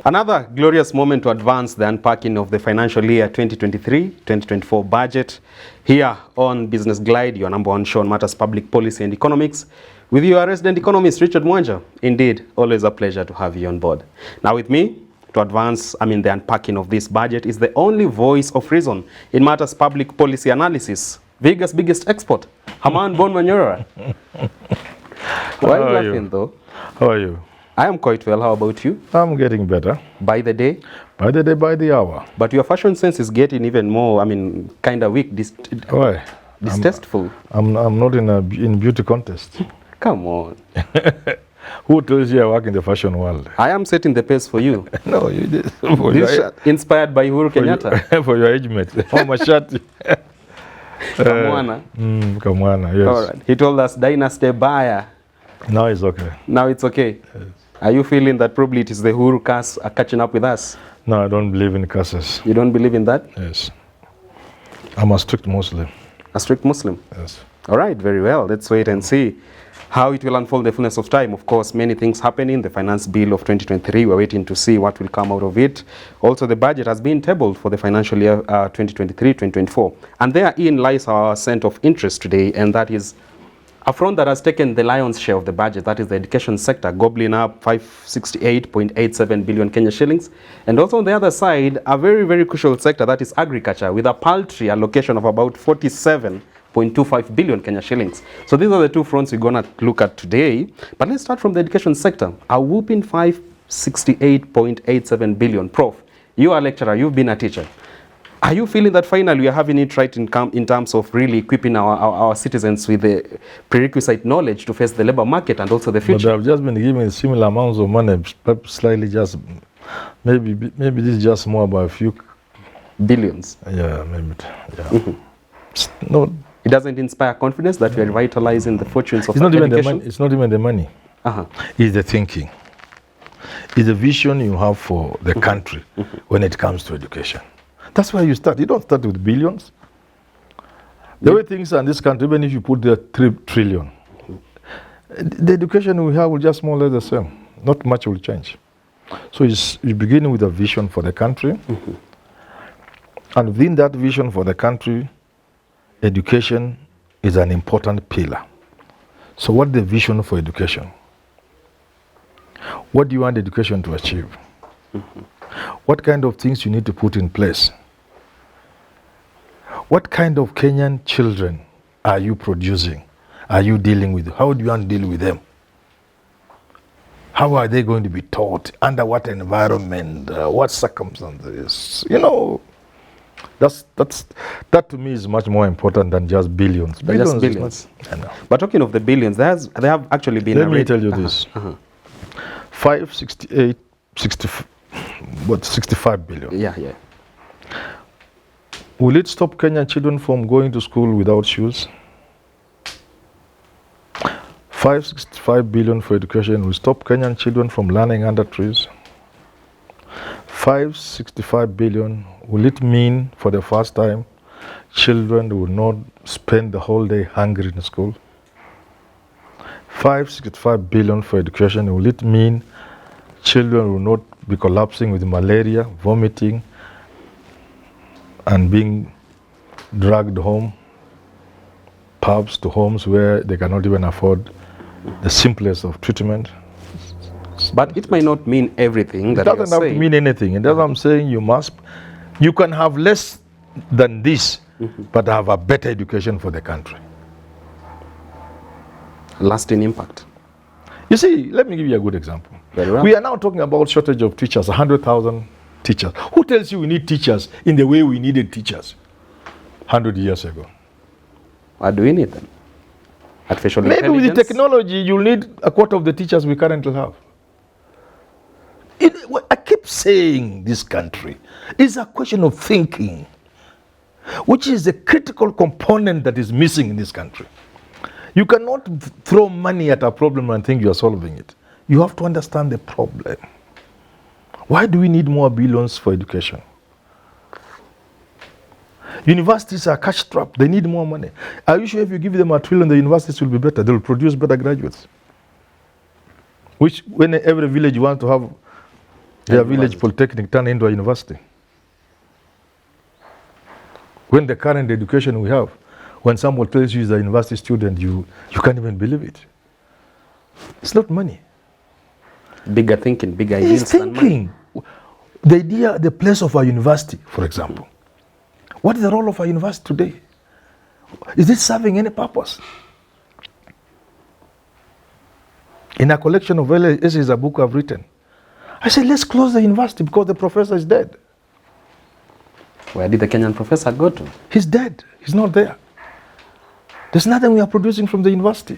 Another glorious moment to advance the unpacking of the financial year 2023-2024 budget here on Business Glide, your number one show on matters public policy and economics, with your resident economist, Richard Mwanja. Indeed, always a pleasure to have you on board. Now with me, to advance, the unpacking of this budget is the only voice of reason in matters public policy analysis, Vegas' biggest expert, Herman Manyora. Why are you laughing though? How are you? I am quite well. How about you? I'm getting better. By the day? By the day, by the hour. But your fashion sense is getting even more, kind of weak, Why? distasteful. I'm not in beauty contest. Come on. Who tells you I work in the fashion world? I am setting the pace for you. No, you did. Inspired by Uhuru Kenyatta. For your age mate. For my shirt. Kamwana. Kamwana, yes. All right. He told us dynasty buyer. Now it's okay. Now it's okay. Yes. Are you feeling that probably it is the Uhuru curse are catching up with us? No, I don't believe in curses. You don't believe in that? Yes. I'm a strict Muslim. A strict Muslim? Yes. All right, very well. Let's wait and see how it will unfold the fullness of time. Of course, many things happening. The finance bill of 2023, we're waiting to see what will come out of it. Also, the budget has been tabled for the financial year 2023-2024. And therein lies our center of interest today, and that is a front that has taken the lion's share of the budget, that is the education sector, gobbling up 568.87 billion Kenya shillings. And also on the other side, a very, very crucial sector, that is agriculture, with a paltry allocation of about 47.25 billion Kenya shillings. So these are the two fronts we're going to look at today. But let's start from the education sector. A whooping 568.87 billion. Prof, you are a lecturer, you've been a teacher. Are you feeling that finally we are having it right in terms of really equipping our citizens with the prerequisite knowledge to face the labor market and also the future? But I've just been given similar amounts of money, slightly just, maybe this is just more about a few billions. Yeah, maybe. Yeah. No, it doesn't inspire confidence that we are revitalizing the fortunes of education. It's not even the money. It's the thinking. It's the vision you have for the country when it comes to education. That's why you start. You don't start with billions. The way things are in this country, even if you put the 3 trillion, the education we have will just more or less the same. Not much will change. So you begin with a vision for the country. And within that vision for the country, education is an important pillar. So what's the vision for education? What do you want education to achieve? What kind of things you need to put in place? What kind of Kenyan children are you producing? Are you dealing with? How do you want to deal with them? How are they going to be taught? Under what environment? What circumstances? That to me is much more important than just billions. Billions. But talking of the billions, there have actually been. Let me tell you this: 65 billion. Yeah. Will it stop Kenyan children from going to school without shoes? 565 billion for education will stop Kenyan children from learning under trees. 565 billion, will it mean for the first time children will not spend the whole day hungry in school? 565 billion for education, will it mean children will not be collapsing with malaria, vomiting, and being dragged home, perhaps to homes where they cannot even afford the simplest of treatment? But it may not mean everything that it doesn't have to mean anything. And that's what I'm saying. You can have less than this, but have a better education for the country. Lasting impact. You see, let me give you a good example. Very well. We are now talking about shortage of teachers, 100,000 teachers. Who tells you we need teachers in the way we needed teachers 100 years ago? Why do we need them? Artificial intelligence? Maybe with the technology, you'll need a quarter of the teachers we currently have. I keep saying this country is a question of thinking, which is a critical component that is missing in this country. You cannot throw money at a problem and think you are solving it. You have to understand the problem. Why do we need more billions for education? Universities are cash-strapped. They need more money. Are you sure if you give them $1 trillion, the universities will be better? They will produce better graduates. Which, when every village wants to have Their village polytechnic turned into a university. When the current education we have, when someone tells you he's a university student, you can't even believe it. It's not money. Bigger thinking, bigger ideas. He's thinking. The idea, the place of a university, for example. What is the role of a university today? Is it serving any purpose? In a collection of essays, a book I've written, I said, let's close the university because the professor is dead. Where did the Kenyan professor go to? He's dead. He's not there. There's nothing we are producing from the university.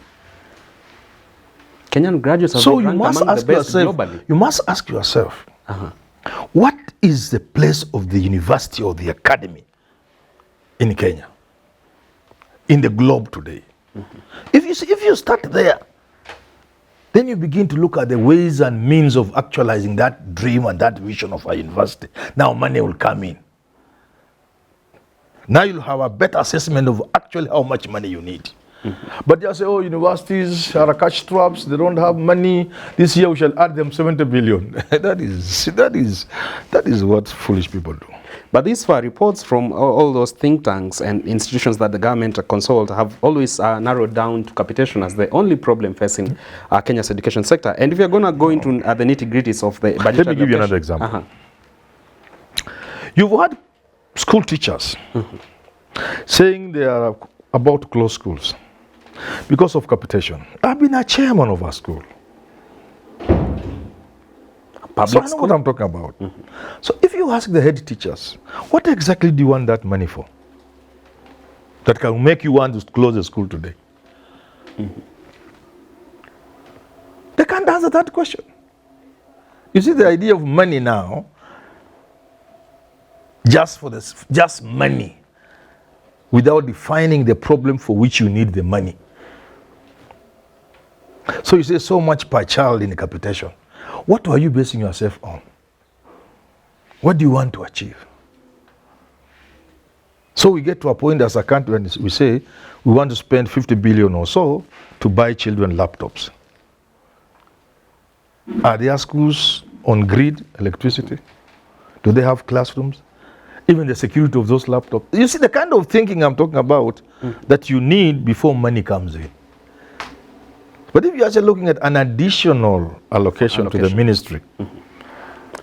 Kenyan graduates are so you must among ask the best yourself, globally. You must ask yourself, what is the place of the university or the academy in Kenya, in the globe today? If you start there, then you begin to look at the ways and means of actualizing that dream and that vision of a university. Now money will come in. Now you'll have a better assessment of actually how much money you need. But they say, oh, universities are cash traps, they don't have money. This year we shall add them 70 billion. that is what foolish people do. But these far reports from all those think tanks and institutions that the government consult have always narrowed down to capitation as the only problem facing Kenya's education sector. And if you're going to go into the nitty-gritties of the budget, let me give you another example. You've had school teachers saying they are about to close schools because of capitation. I've been a chairman of a school. So I know what I'm talking about. So if you ask the head teachers, what exactly do you want that money for? That can make you want to close the school today? They can't answer that question. You see the idea of money now, just money, without defining the problem for which you need the money. So you say so much per child in capitation. What are you basing yourself on? What do you want to achieve? So we get to a point as a country when we say we want to spend 50 billion or so to buy children laptops. Are their schools on grid electricity? Do they have classrooms? Even the security of those laptops. You see the kind of thinking I'm talking about that you need before money comes in. But if you're actually looking at an additional allocation to the ministry,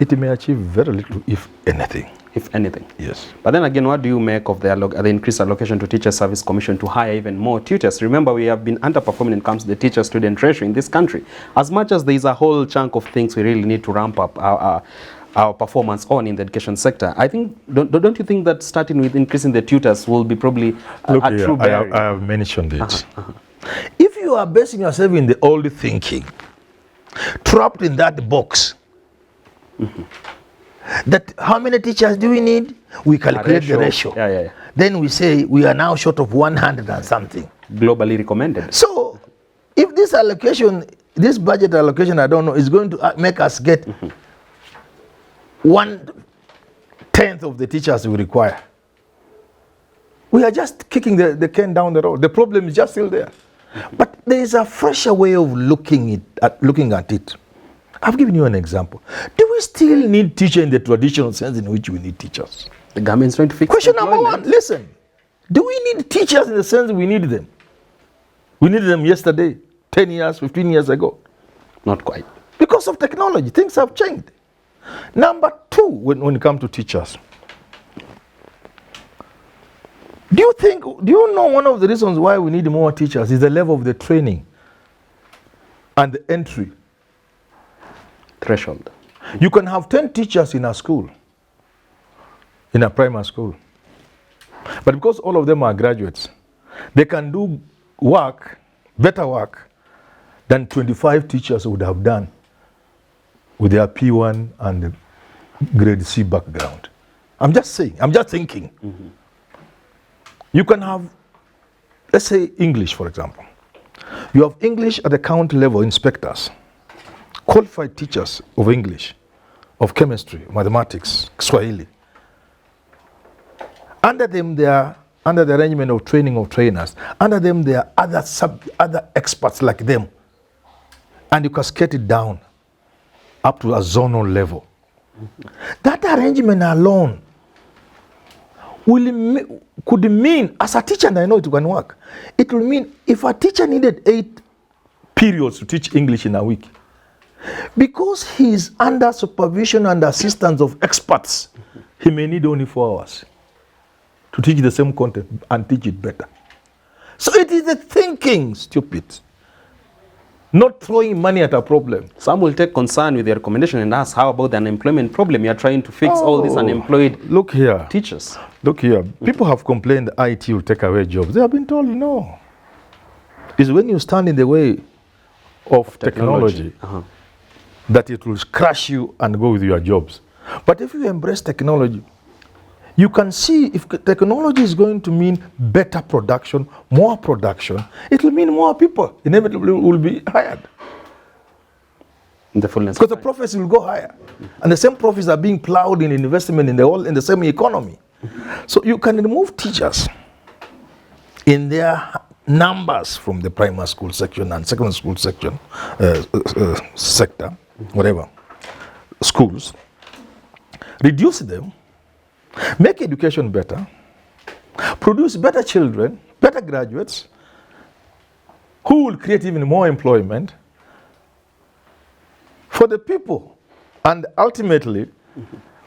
it may achieve very little, if anything. If anything. Yes. But then again, what do you make of the increased allocation to Teacher Service Commission to hire even more tutors? Remember, we have been underperforming when it comes to the teacher-student ratio in this country. As much as there is a whole chunk of things we really need to ramp up our performance on in the education sector, I think, don't you think that starting with increasing the tutors will be probably a true barrier? I have mentioned it. If you are basing yourself in the old thinking, trapped in that box, that how many teachers do we need? We calculate the ratio. Then we say we are now short of 100 and something. Globally recommended. So if this allocation, this budget allocation, I don't know, is going to make us get 1/10 of the teachers we require, we are just kicking the can down the road. The problem is just still there. But there is a fresher way of looking at it. I've given you an example. Do we still need teachers in the traditional sense in which we need teachers? The government is trying to fix Question number one, listen. Do we need teachers in the sense we need them? We needed them yesterday, 10 years, 15 years ago. Not quite. Because of technology, things have changed. Number two, when it comes to teachers, do you know one of the reasons why we need more teachers is the level of the training and the entry threshold? You can have 10 teachers in a school, in a primary school, but because all of them are graduates, they can do better work than 25 teachers would have done with their P1 and grade C background. I'm just thinking. You can have, let's say, English, for example. You have English at the county level inspectors, qualified teachers of English, of chemistry, mathematics, Swahili. Under them, they are under the arrangement of training of trainers. Under them, there are other experts like them. And you cascade it down up to a zonal level. That arrangement alone could mean, as a teacher, and I know it can work, it will mean if a teacher needed 8 periods to teach English in a week, because he is under supervision and assistance of experts, he may need only 4 hours to teach the same content and teach it better. So it is the thinking, stupid, not throwing money at a problem. Some will take concern with the recommendation and ask, how about the unemployment problem? You are trying to fix all these unemployed teachers. Look here. People have complained IT will take away jobs. They have been told no. It's when you stand in the way of technology that it will crush you and go with your jobs. But if you embrace technology, you can see if technology is going to mean better production, more production, it will mean more people inevitably will be hired. In the fullness. Because the profits will go higher. And the same profits are being plowed in investment in the same economy. So you can remove teachers in their numbers from the primary school section and secondary school section, sector, whatever, schools, reduce them, make education better, produce better children, better graduates, who will create even more employment for the people. And ultimately,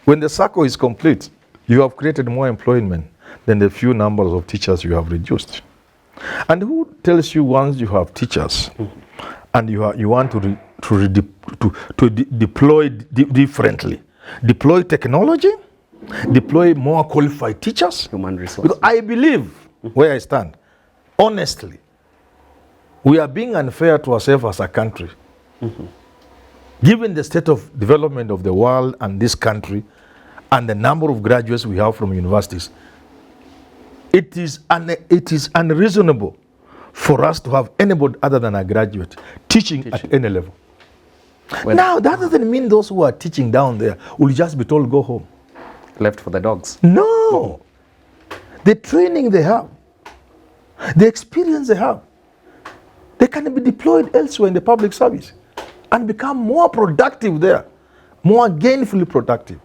when the circle is complete, you have created more employment than the few numbers of teachers you have reduced. And who tells you once you have teachers and you want to deploy differently, deploy technology, deploy more qualified teachers? Human resources. Because I believe, where I stand, honestly, we are being unfair to ourselves as a country. Given the state of development of the world and this country and the number of graduates we have from universities, it is unreasonable for us to have anybody other than a graduate teaching at any level. Well, now, that doesn't mean those who are teaching down there will just be told go home. Left for the dogs. No. The training they have, the experience they have, they can be deployed elsewhere in the public service and become more productive there, more gainfully productive,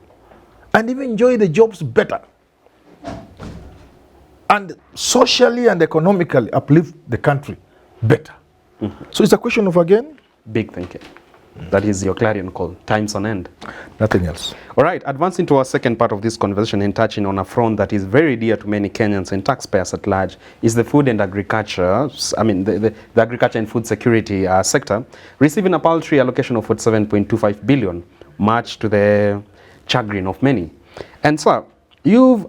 and even enjoy the jobs better. And socially and economically uplift the country better. So it's a question of, again, big thinking. That is your clarion call. Time's on end. Nothing else. All right, advancing to our second part of this conversation and touching on a front that is very dear to many Kenyans and taxpayers at large is the food and agriculture, the agriculture and food security sector, receiving a paltry allocation of 47.25 billion, much to the chagrin of many. And so, you've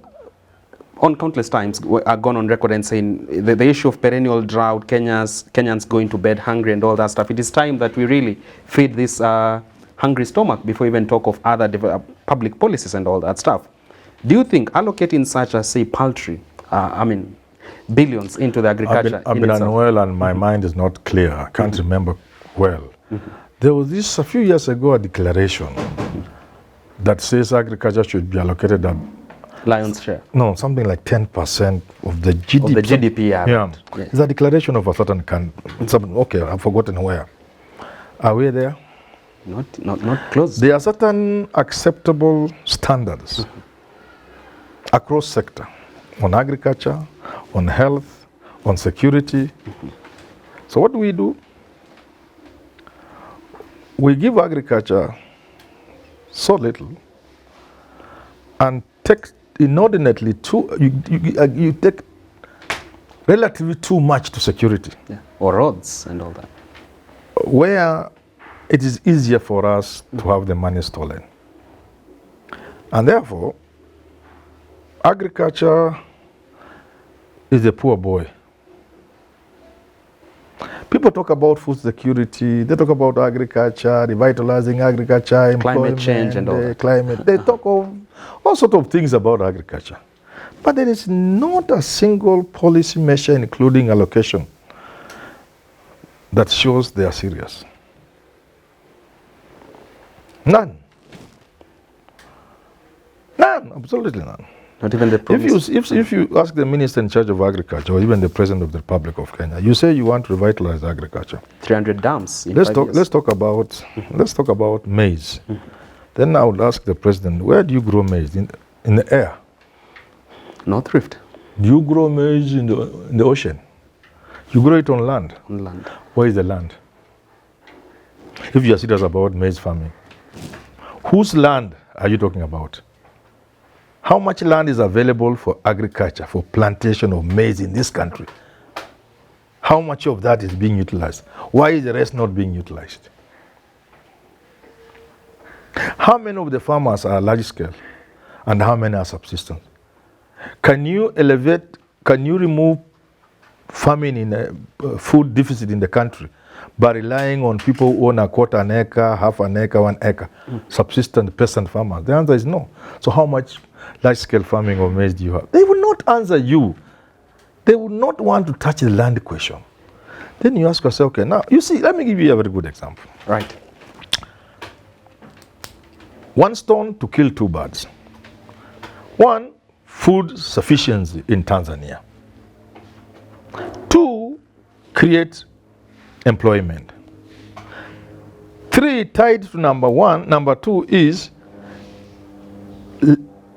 on countless times gone on record and saying the issue of perennial drought, Kenyans going to bed hungry and all that stuff. It is time that we really feed this hungry stomach before we even talk of other public policies and all that stuff. Do you think allocating such as, say, paltry, billions into the agriculture? I've been unwell and my mind is not clear. I can't remember well. There was this, a few years ago, a declaration that says agriculture should be allocated at lion's share. No, something like 10% of the GDP. Of the GDP, yeah. Yes. It's a declaration of a certain country. Okay, I've forgotten where. Are we there? Not close. There are certain acceptable standards across sector, on agriculture, on health, on security. So what do? We give agriculture so little and take inordinately you take relatively too much to security. Yeah. Or roads and all that. Where it is easier for us to have the money stolen. And therefore, agriculture is a poor boy. People talk about food security, they talk about agriculture, revitalizing agriculture, climate change and all that. Climate. They talk of all sorts of things about agriculture. But there is not a single policy measure, including allocation, that shows they are serious. None. None, absolutely none. Not even the promise. If you ask the minister in charge of agriculture or even the president of the Republic of Kenya, you say you want to revitalize agriculture. 300 dams. Let's talk about maize. Then I would ask the president, where do you grow maize? In the air? North Rift. Do you grow maize in the ocean? You grow it on land. On land. Where is the land? If you are serious about maize farming, whose land are you talking about? How much land is available for agriculture, for plantation of maize in this country? How much of that is being utilized? Why is the rest not being utilized? How many of the farmers are large scale and how many are subsistence? Can you remove famine in a food deficit in the country by relying on people who own a quarter an acre, half an acre, 1 acre, subsistent peasant farmers? The answer is no. So how much large scale farming of maize do you have? They will not answer you. They would not want to touch the land question. Then you ask yourself, okay, now, you see, let me give you a very good example. Right. 1 stone to kill 2 birds. 1, food sufficiency in Tanzania. 2, create employment. 3, tied to number 1, number 2 is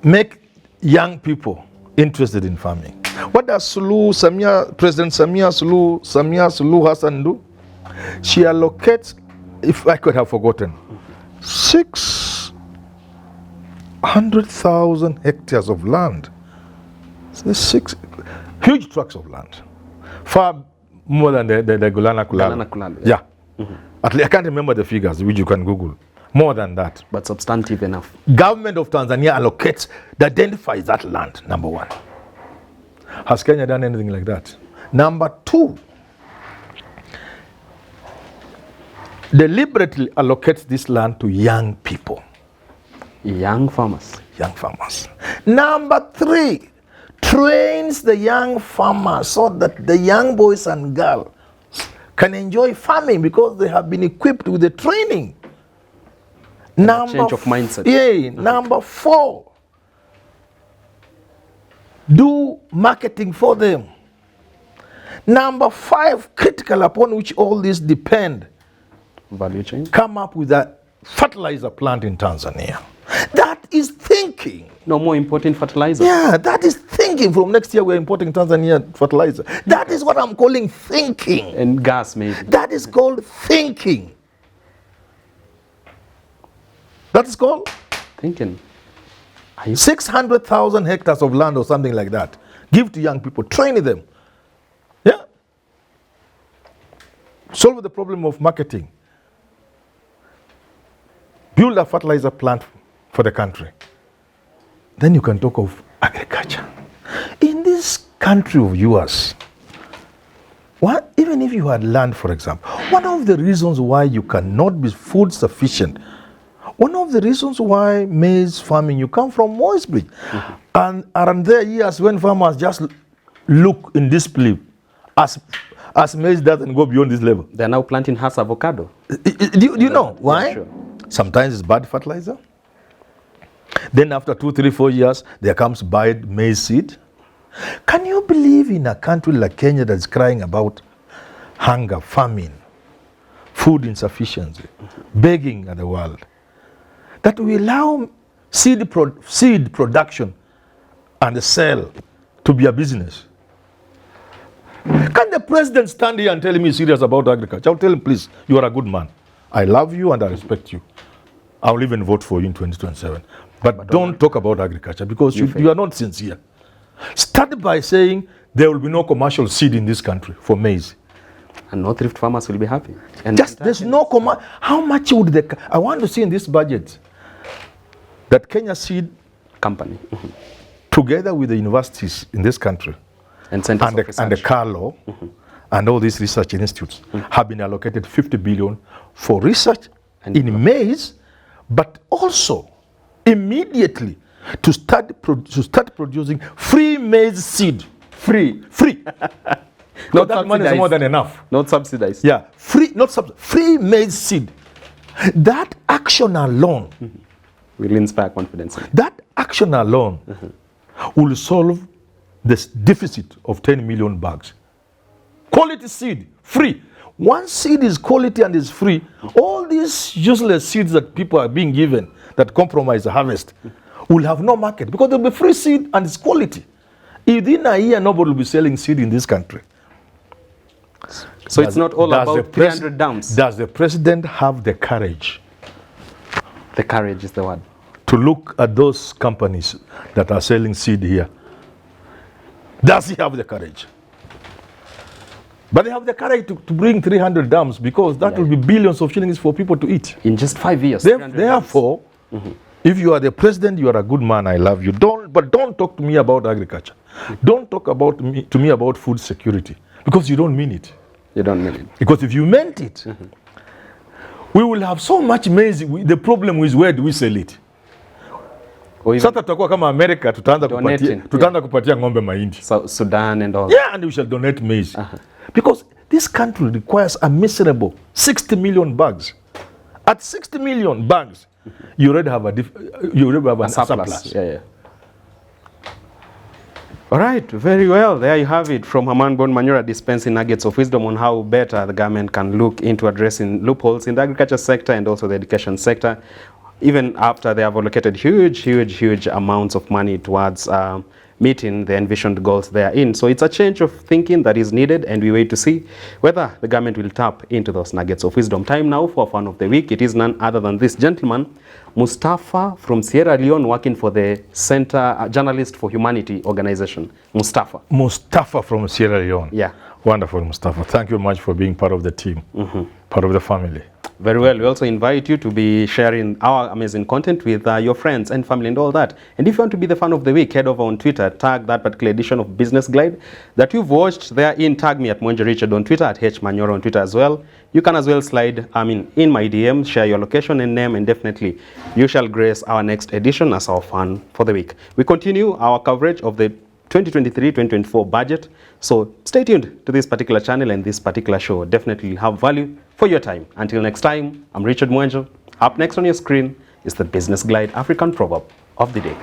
make young people interested in farming. What does President Samia Suluhu Hassan do? She allocates, if I could have forgotten, 600,000 hectares of land. So 6 huge tracts of land, far more than the Gulana Kulala. Yeah. At least I can't remember the figures, which you can Google. More than that. But substantive enough. Government of Tanzania identifies that land, number 1. Has Kenya done anything like that? Number 2, deliberately allocates this land to young people. Young farmers. Young farmers. Number 3, trains the young farmers so that the young boys and girls can enjoy farming because they have been equipped with the training. Change of mindset. Number 4, do marketing for them. Number 5, critical upon which all this depend, value chain. Come up with a fertilizer plant in Tanzania. That is thinking. No more importing fertilizer. Yeah, that is thinking. From next year we're importing Tanzania fertilizer. That is what I'm calling thinking. And gas maybe. That is called thinking. That is called thinking. 600,000 hectares of land or something like that. Give to young people, train them. Yeah. Solve the problem of marketing. Build a fertilizer plant for the country. Then you can talk of agriculture. In this country of yours, even if you had land, for example, one of the reasons why you cannot be food sufficient, one of the reasons why maize farming, you come from Moisbridge. And aren't there years when farmers just look in disbelief as maize doesn't go beyond this level? They're now planting Hass avocado. Do you know why? Yeah, sure. Sometimes it's bad fertilizer. Then after 2, 3, 4 years, there comes bad maize seed. Can you believe in a country like Kenya that's crying about hunger, famine, food insufficiency, begging at the world, that we allow seed production and the sale to be a business? Can the president stand here and tell me he's serious about agriculture? I'll tell him, please, you are a good man. I love you and I respect you. I'll even vote for you in 2027. But don't talk about agriculture because you are not sincere. Start by saying there will be no commercial seed in this country for maize. And North Rift farmers will be happy. And there's no commercial. How much would I want to see in this budget that Kenya Seed Company, together with the universities in this country and the Carlo and all these research institutes have been allocated 50 billion for research in maize, but also immediately to start producing free maize seed. Free. Not that money is more than enough. Not subsidized. Yeah, free maize seed. That action alone will inspire confidence. That action alone will solve this deficit of 10 million bags. Quality seed, free. Once seed is quality and is free, all these useless seeds that people are being given, that compromise the harvest will have no market because there'll be free seed and it's quality. Within a year, nobody will be selling seed in this country. So it's not all about 300 dams. Does the president have the courage? The courage is the word. To look at those companies that are selling seed here. Does he have the courage? But they have the courage to bring 300 dams because that will be billions of shillings for people to eat. In just 5 years. Therefore, if you are the president, you are a good man, I love you. But don't talk to me about agriculture. Don't talk to me about food security because you don't mean it. You don't mean it. Because if you meant it, we will have so much maize. The problem is where do we sell it? Sasa tutakuwa kama America, tutaanza kupatia ng'ombe mahindi. Sudan and all. Yeah, and we shall donate maize. Because this country requires a miserable 60 million bags. At 60 million bags, you already have a surplus. Yeah. All right, very well. There you have it from Herman Manyora dispensing nuggets of wisdom on how better the government can look into addressing loopholes in the agriculture sector and also the education sector, even after they have allocated huge amounts of money towards meeting the envisioned goals they are in. So it's a change of thinking that is needed, and we wait to see whether the government will tap into those nuggets of wisdom. Time now for Fan of the Week. It is none other than this gentleman, Mustafa from Sierra Leone, working for the Center Journalist for Humanity organization. Mustafa from Sierra Leone. Yeah. Wonderful, Mustafa. Thank you much for being part of the team, part of the family. Very well. We also invite you to be sharing our amazing content with your friends and family and all that. And if you want to be the fan of the week, head over on Twitter, tag that particular edition of Business Glide that you've watched therein. Tag me at Mwenje Richard on Twitter, at Manyora on Twitter as well. You can as well slide in my DM, share your location and name, and definitely you shall grace our next edition as our fan for the week. We continue our coverage of the 2023-2024 budget. So stay tuned to this particular channel and this particular show. Definitely have value for your time. Until next time, I'm Richard Mwenje. Up next on your screen is the Business Glide African Proverb of the Day.